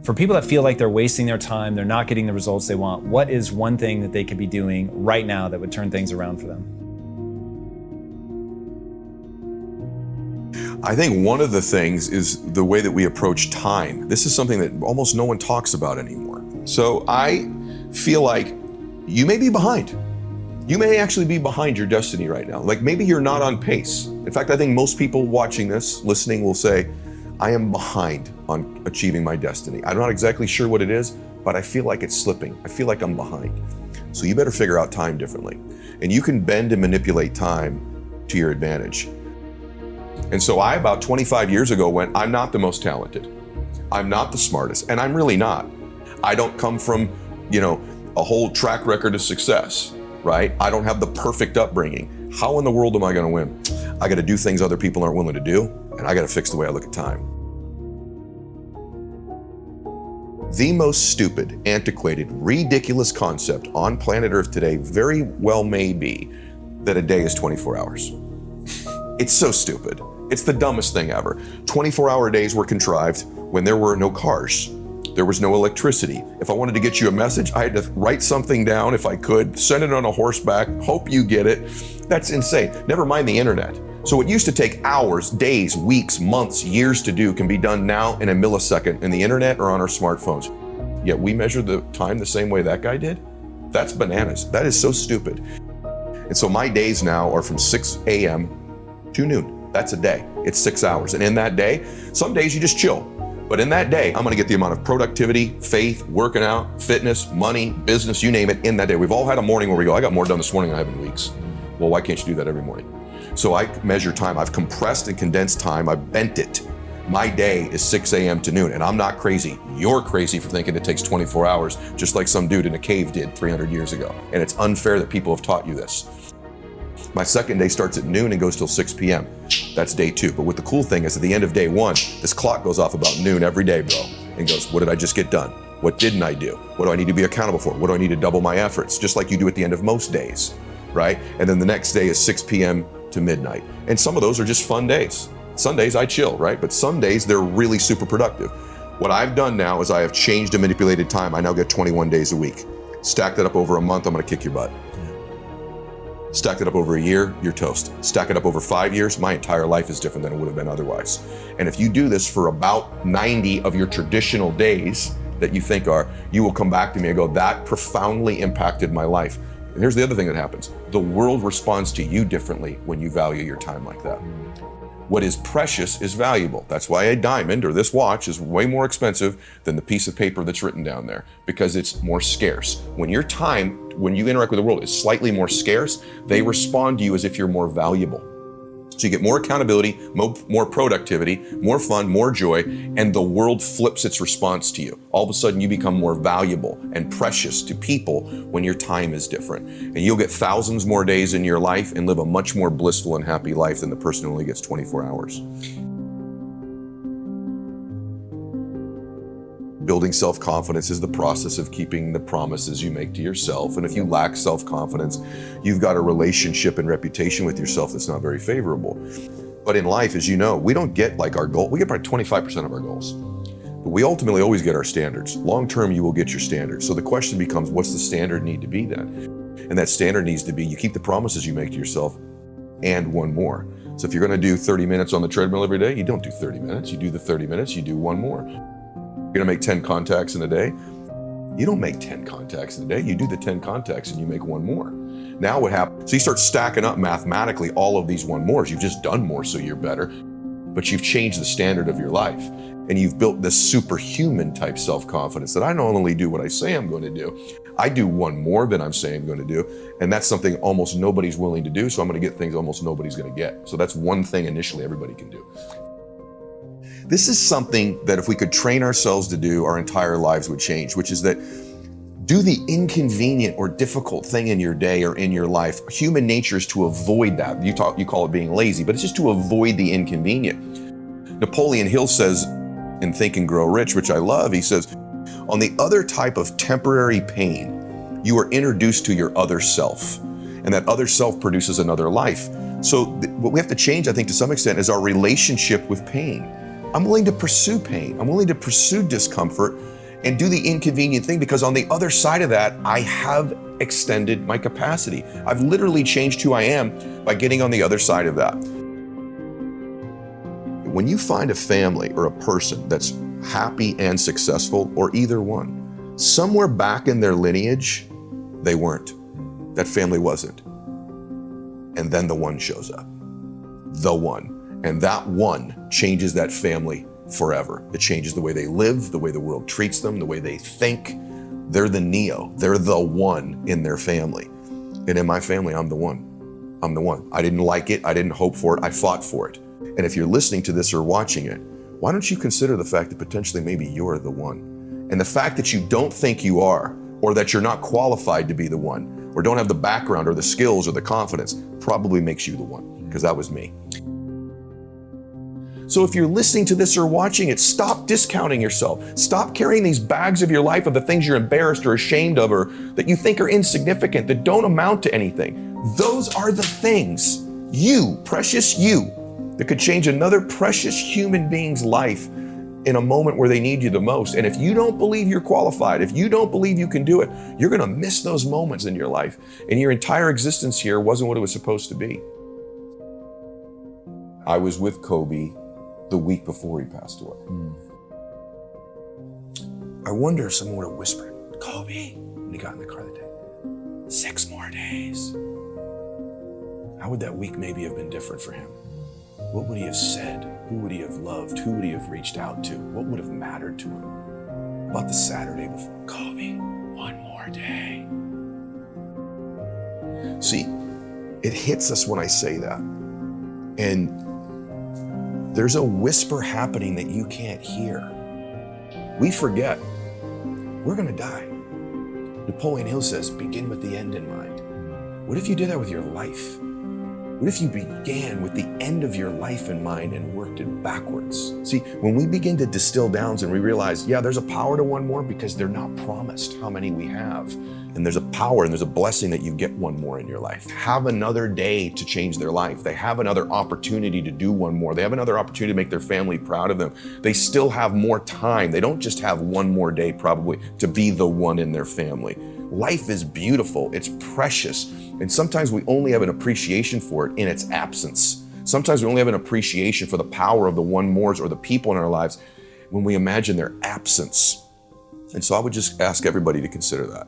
For people that feel like they're wasting their time, they're not getting the results they want, what is one thing that they could be doing right now that would turn things around for them? I think one of the things is the way that we approach time. This is something that almost no one talks about anymore. So I feel like you may be behind. You may actually be behind your destiny right now. Like maybe you're not on pace. In fact, I think most people watching this, listening, will say, I am behind on achieving my destiny. I'm not exactly sure what it is, but I feel like it's slipping. I feel like I'm behind. So you better figure out time differently. And you can bend and manipulate time to your advantage. And so I, about 25 years ago, went, I'm not the most talented. I'm not the smartest, and I'm really not. I don't come from, a whole track record of success, right? I don't have the perfect upbringing. How in the world am I gonna win? I gotta do things other people aren't willing to do, and I gotta fix the way I look at time. The most stupid, antiquated, ridiculous concept on planet Earth today very well may be that a day is 24 hours. It's so stupid. It's the dumbest thing ever. 24-hour days were contrived when there were no cars. There was no electricity. If I wanted to get you a message, I had to write something down if I could, send it on a horseback, hope you get it. That's insane. Never mind the internet. So what used to take hours, days, weeks, months, years to do can be done now in a millisecond in the internet or on our smartphones. Yet we measure the time the same way that guy did? That's bananas. That is so stupid. And so my days now are from 6 a.m. to noon. That's a day. It's 6 hours. And in that day, some days you just chill. But in that day, I'm gonna get the amount of productivity, faith, working out, fitness, money, business, you name it, in that day. We've all had a morning where we go, I got more done this morning than I have in weeks. Well, why can't you do that every morning? So I measure time. I've compressed and condensed time. I've bent it. My day is 6 a.m. to noon, and I'm not crazy. You're crazy for thinking it takes 24 hours, just like some dude in a cave did 300 years ago. And it's unfair that people have taught you this. My second day starts at noon and goes till 6 p.m. That's day 2. But what the cool thing is, at the end of day 1, this clock goes off about noon every day, bro, and goes, what did I just get done? What didn't I do? What do I need to be accountable for? What do I need to double my efforts? Just like you do at the end of most days, right? And then the next day is 6 p.m. to midnight. And some of those are just fun days. Some days I chill, right? But some days they're really super productive. What I've done now is I have changed and manipulated time. I now get 21 days a week. Stack that up over a month, I'm gonna kick your butt. Stack it up over a year, you're toast. Stack it up over 5 years, my entire life is different than it would have been otherwise. And if you do this for about 90 of your traditional days that you think are, you will come back to me and go, that profoundly impacted my life. And here's the other thing that happens. The world responds to you differently when you value your time like that. What is precious is valuable. That's why a diamond or this watch is way more expensive than the piece of paper that's written down there, because it's more scarce. When your time, when you interact with the world, is slightly more scarce, they respond to you as if you're more valuable. So you get more accountability, more productivity, more fun, more joy, and the world flips its response to you. All of a sudden you become more valuable and precious to people when your time is different. And you'll get thousands more days in your life and live a much more blissful and happy life than the person who only gets 24 hours. Building self-confidence is the process of keeping the promises you make to yourself. And if you lack self-confidence, you've got a relationship and reputation with yourself that's not very favorable. But in life, as you know, we don't get like our goal. We get probably 25% of our goals. But we ultimately always get our standards. Long-term, you will get your standards. So the question becomes, what's the standard need to be then? And that standard needs to be, you keep the promises you make to yourself and one more. So if you're gonna do 30 minutes on the treadmill every day, you don't do 30 minutes. You do the 30 minutes, you do one more. You're gonna make 10 contacts in a day. You don't make 10 contacts in a day. You do the 10 contacts and you make one more. Now what happens? So you start stacking up mathematically all of these one mores. You've just done more, so you're better, but you've changed the standard of your life. And you've built this superhuman type self-confidence that I not only do what I say I'm going to do, I do one more than I'm saying I'm going to do. And that's something almost nobody's willing to do. So I'm going to get things almost nobody's going to get. So that's one thing initially everybody can do. This is something that if we could train ourselves to do, our entire lives would change, which is that do the inconvenient or difficult thing in your day or in your life. Human nature is to avoid that. You call it being lazy, but it's just to avoid the inconvenient. Napoleon Hill says in Think and Grow Rich, which I love, he says, on the other type of temporary pain, you are introduced to your other self, and that other self produces another life. So what we have to change, I think, to some extent, is our relationship with pain. I'm willing to pursue pain. I'm willing to pursue discomfort and do the inconvenient thing, because on the other side of that, I have extended my capacity. I've literally changed who I am by getting on the other side of that. When you find a family or a person that's happy and successful, or either one, somewhere back in their lineage, they weren't. That family wasn't. And then the one shows up. The one. And that one changes that family forever. It changes the way they live, the way the world treats them, the way they think. They're the Neo. They're the one in their family. And in my family, I'm the one. I'm the one. I didn't like it. I didn't hope for it. I fought for it. And if you're listening to this or watching it, why don't you consider the fact that potentially maybe you're the one? And the fact that you don't think you are, or that you're not qualified to be the one, or don't have the background or the skills or the confidence, probably makes you the one, because that was me. So if you're listening to this or watching it, stop discounting yourself. Stop carrying these bags of your life of the things you're embarrassed or ashamed of, or that you think are insignificant, that don't amount to anything. Those are the things, you, precious you, that could change another precious human being's life in a moment where they need you the most. And if you don't believe you're qualified, if you don't believe you can do it, you're gonna miss those moments in your life. And your entire existence here wasn't what it was supposed to be. I was with Kobe the week before he passed away. I wonder if someone would have whispered, Kobe, when he got in the car that day, 6 more days. How would that week maybe have been different for him? What would he have said? Who would he have loved? Who would he have reached out to? What would have mattered to him? About the Saturday before, Kobe, 1 more day. See, it hits us when I say that. And there's a whisper happening that you can't hear. We forget, we're gonna die. Napoleon Hill says, begin with the end in mind. What if you did that with your life? What if you began with the end of your life in mind and worked it backwards? See, when we begin to distill down and we realize, yeah, there's a power to 1 more, because they're not promised how many we have. And there's a power and there's a blessing that you get 1 more in your life. Have another day to change their life. They have another opportunity to do 1 more. They have another opportunity to make their family proud of them. They still have more time. They don't just have 1 more day probably to be the one in their family. Life is beautiful, it's precious, and sometimes we only have an appreciation for it in its absence. Sometimes we only have an appreciation for the power of the 1 mores or the people in our lives when we imagine their absence. And so I would just ask everybody to consider that.